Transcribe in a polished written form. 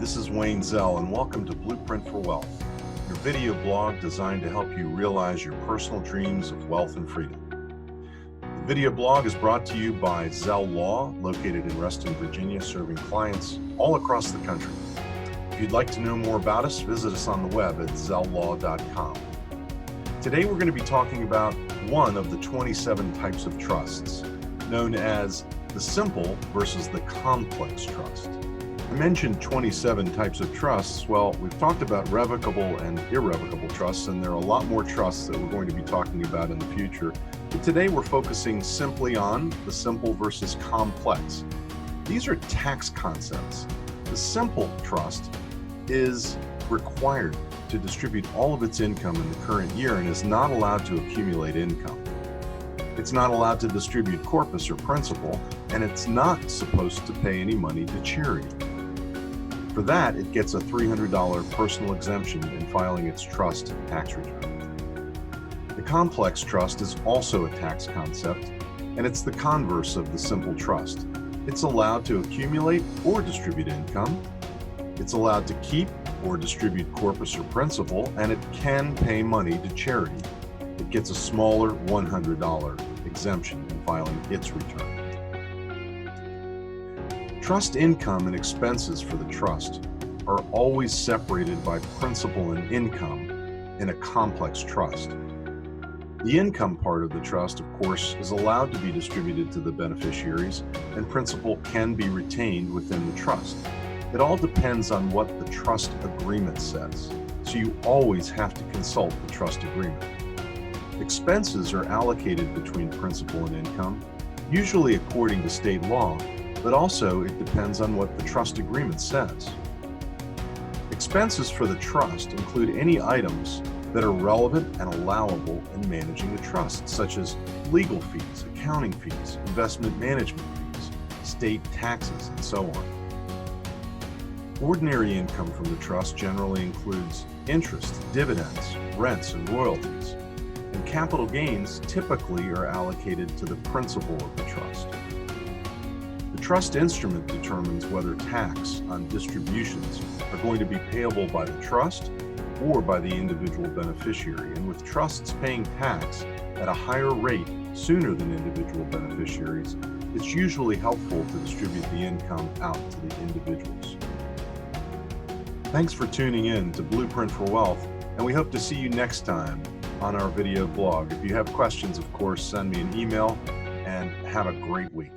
This is Wayne Zell, and welcome to Blueprint for Wealth, your video blog designed to help you realize your personal dreams of wealth and freedom. The video blog is brought to you by Zell Law, located in Reston, Virginia, serving clients all across the country. If you'd like to know more about us, visit us on the web at zelllaw.com. Today we're going to be talking about one of the 27 types of trusts, known as the simple versus the complex trust. I mentioned 27 types of trusts. Well, we've talked about revocable and irrevocable trusts, and there are a lot more trusts that we're going to be talking about in the future. But today we're focusing simply on the simple versus complex. These are tax concepts. The simple trust is required to distribute all of its income in the current year and is not allowed to accumulate income. It's not allowed to distribute corpus or principal, and it's not supposed to pay any money to charity. For that, it gets a $300 personal exemption in filing its trust tax return. The complex trust is also a tax concept, and it's the converse of the simple trust. It's allowed to accumulate or distribute income. It's allowed to keep or distribute corpus or principal, and it can pay money to charity. It gets a smaller $100 exemption in filing its return. Trust income and expenses for the trust are always separated by principal and income in a complex trust. The income part of the trust, of course, is allowed to be distributed to the beneficiaries, and principal can be retained within the trust. It all depends on what the trust agreement says, so you always have to consult the trust agreement. Expenses are allocated between principal and income, usually according to state law, but also it depends on what the trust agreement says. Expenses for the trust include any items that are relevant and allowable in managing the trust, such as legal fees, accounting fees, investment management fees, state taxes, and so on. Ordinary income from the trust generally includes interest, dividends, rents, and royalties, and capital gains typically are allocated to the principal of the trust. The trust instrument determines whether tax on distributions are going to be payable by the trust or by the individual beneficiary, and with trusts paying tax at a higher rate sooner than individual beneficiaries, it's usually helpful to distribute the income out to the individuals. Thanks for tuning in to Blueprint for Wealth, and we hope to see you next time on our video blog. If you have questions, of course, send me an email, and have a great week.